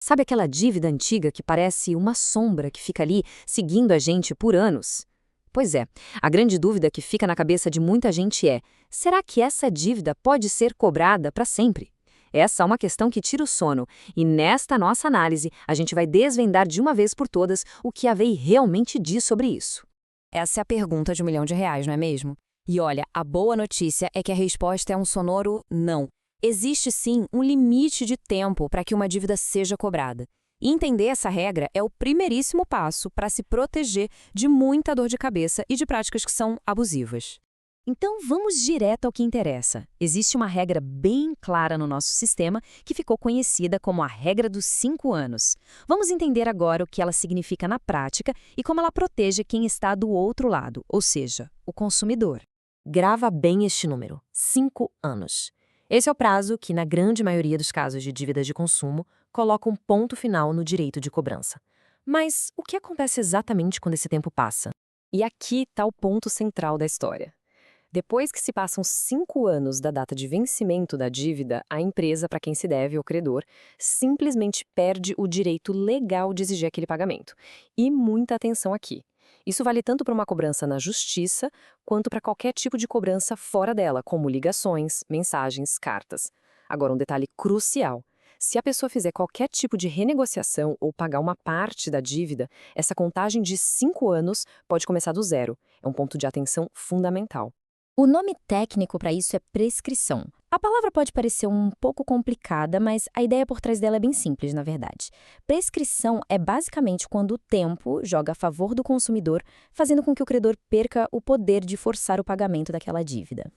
Sabe aquela dívida antiga que parece uma sombra que fica ali seguindo a gente por anos? Pois é, a grande dúvida que fica na cabeça de muita gente é: será que essa dívida pode ser cobrada para sempre? Essa é uma questão que tira o sono, e nesta nossa análise a gente vai desvendar de uma vez por todas o que a lei realmente diz sobre isso. Essa é a pergunta de R$ 1 milhão, não é mesmo? E olha, a boa notícia é que a resposta é um sonoro não. Existe sim um limite de tempo para que uma dívida seja cobrada. E entender essa regra é o primeiríssimo passo para se proteger de muita dor de cabeça e de práticas que são abusivas. Então vamos direto ao que interessa. Existe uma regra bem clara no nosso sistema que ficou conhecida como a regra dos 5 anos. Vamos entender agora o que ela significa na prática e como ela protege quem está do outro lado, ou seja, o consumidor. Grava bem este número: 5 anos. Esse é o prazo que, na grande maioria dos casos de dívidas de consumo, coloca um ponto final no direito de cobrança. Mas o que acontece exatamente quando esse tempo passa? E aqui está o ponto central da história. Depois que se passam 5 anos da data de vencimento da dívida, a empresa, para quem se deve, o credor, simplesmente perde o direito legal de exigir aquele pagamento. E muita atenção aqui. Isso vale tanto para uma cobrança na justiça, quanto para qualquer tipo de cobrança fora dela, como ligações, mensagens, cartas. Agora, um detalhe crucial. Se a pessoa fizer qualquer tipo de renegociação ou pagar uma parte da dívida, essa contagem de 5 anos pode começar do zero. É um ponto de atenção fundamental. O nome técnico para isso é prescrição. A palavra pode parecer um pouco complicada, mas a ideia por trás dela é bem simples, na verdade. Prescrição é basicamente quando o tempo joga a favor do consumidor, fazendo com que o credor perca o poder de forçar o pagamento daquela dívida.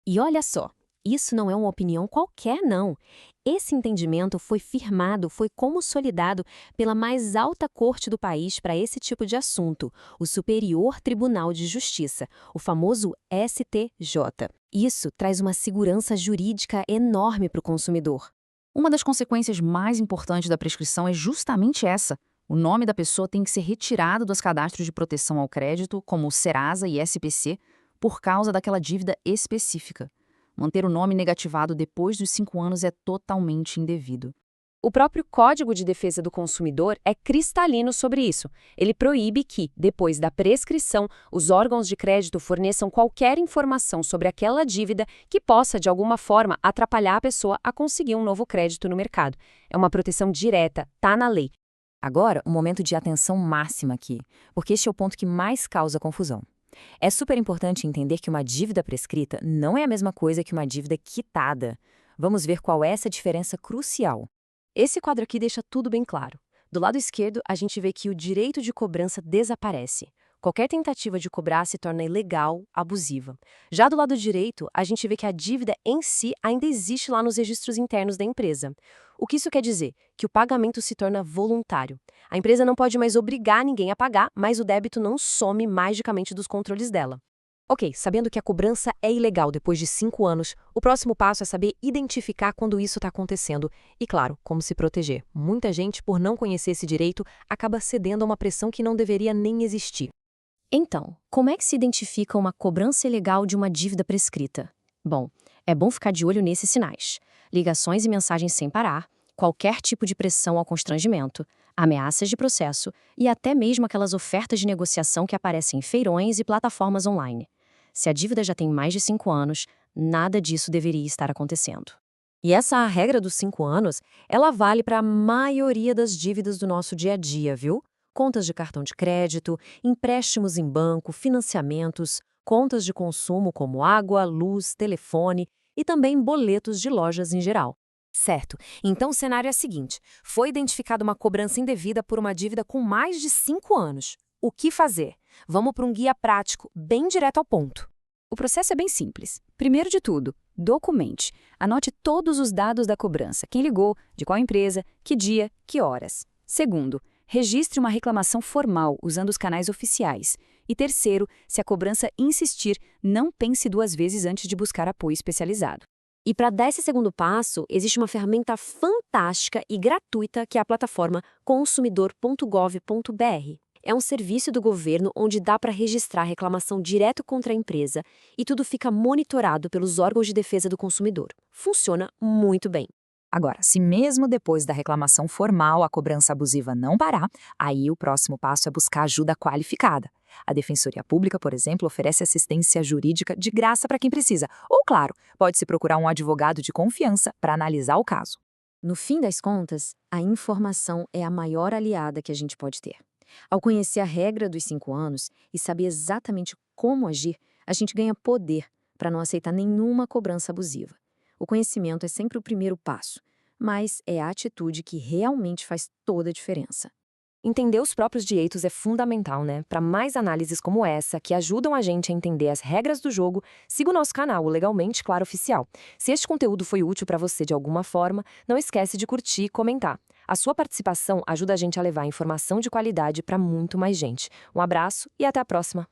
E olha só, isso não é uma opinião qualquer, não. Esse entendimento foi firmado, foi consolidado pela mais alta corte do país para esse tipo de assunto, o Superior Tribunal de Justiça, o famoso STJ. Isso traz uma segurança jurídica enorme para o consumidor. Uma das consequências mais importantes da prescrição é justamente essa. O nome da pessoa tem que ser retirado dos cadastros de proteção ao crédito, como o Serasa e SPC, por causa daquela dívida específica. Manter o nome negativado depois dos 5 anos é totalmente indevido. O próprio Código de Defesa do Consumidor é cristalino sobre isso. Ele proíbe que, depois da prescrição, os órgãos de crédito forneçam qualquer informação sobre aquela dívida que possa, de alguma forma, atrapalhar a pessoa a conseguir um novo crédito no mercado. É uma proteção direta, tá na lei. Agora, um momento de atenção máxima aqui, porque este é o ponto que mais causa confusão. É super importante entender que uma dívida prescrita não é a mesma coisa que uma dívida quitada. Vamos ver qual é essa diferença crucial. Esse quadro aqui deixa tudo bem claro. Do lado esquerdo, a gente vê que o direito de cobrança desaparece. Qualquer tentativa de cobrar se torna ilegal, abusiva. Já do lado direito, a gente vê que a dívida em si ainda existe lá nos registros internos da empresa. O que isso quer dizer? Que o pagamento se torna voluntário. A empresa não pode mais obrigar ninguém a pagar, mas o débito não some magicamente dos controles dela. Ok, sabendo que a cobrança é ilegal depois de 5 anos, o próximo passo é saber identificar quando isso está acontecendo e, claro, como se proteger. Muita gente, por não conhecer esse direito, acaba cedendo a uma pressão que não deveria nem existir. Então, como é que se identifica uma cobrança ilegal de uma dívida prescrita? Bom, é bom ficar de olho nesses sinais: ligações e mensagens sem parar, qualquer tipo de pressão ao constrangimento, ameaças de processo e até mesmo aquelas ofertas de negociação que aparecem em feirões e plataformas online. Se a dívida já tem mais de 5 anos, nada disso deveria estar acontecendo. E essa regra dos 5 anos, ela vale para a maioria das dívidas do nosso dia a dia, viu? Contas de cartão de crédito, empréstimos em banco, financiamentos, contas de consumo como água, luz, telefone e também boletos de lojas em geral. Certo. Então o cenário é o seguinte: foi identificada uma cobrança indevida por uma dívida com mais de 5 anos. O que fazer? Vamos para um guia prático, bem direto ao ponto. O processo é bem simples. Primeiro de tudo, documente. Anote todos os dados da cobrança: quem ligou, de qual empresa, que dia, que horas. Segundo, registre uma reclamação formal usando os canais oficiais. E terceiro, se a cobrança insistir, não pense 2 vezes antes de buscar apoio especializado. E para dar esse segundo passo, existe uma ferramenta fantástica e gratuita que é a plataforma consumidor.gov.br. É um serviço do governo onde dá para registrar reclamação direto contra a empresa e tudo fica monitorado pelos órgãos de defesa do consumidor. Funciona muito bem. Agora, se mesmo depois da reclamação formal a cobrança abusiva não parar, aí o próximo passo é buscar ajuda qualificada. A Defensoria Pública, por exemplo, oferece assistência jurídica de graça para quem precisa. Ou, claro, pode-se procurar um advogado de confiança para analisar o caso. No fim das contas, a informação é a maior aliada que a gente pode ter. Ao conhecer a regra dos 5 anos e saber exatamente como agir, a gente ganha poder para não aceitar nenhuma cobrança abusiva. O conhecimento é sempre o primeiro passo, mas é a atitude que realmente faz toda a diferença. Entender os próprios direitos é fundamental, né? Para mais análises como essa, que ajudam a gente a entender as regras do jogo, siga o nosso canal, o Legalmente Claro Oficial. Se este conteúdo foi útil para você de alguma forma, não esquece de curtir e comentar. A sua participação ajuda a gente a levar informação de qualidade para muito mais gente. Um abraço e até a próxima!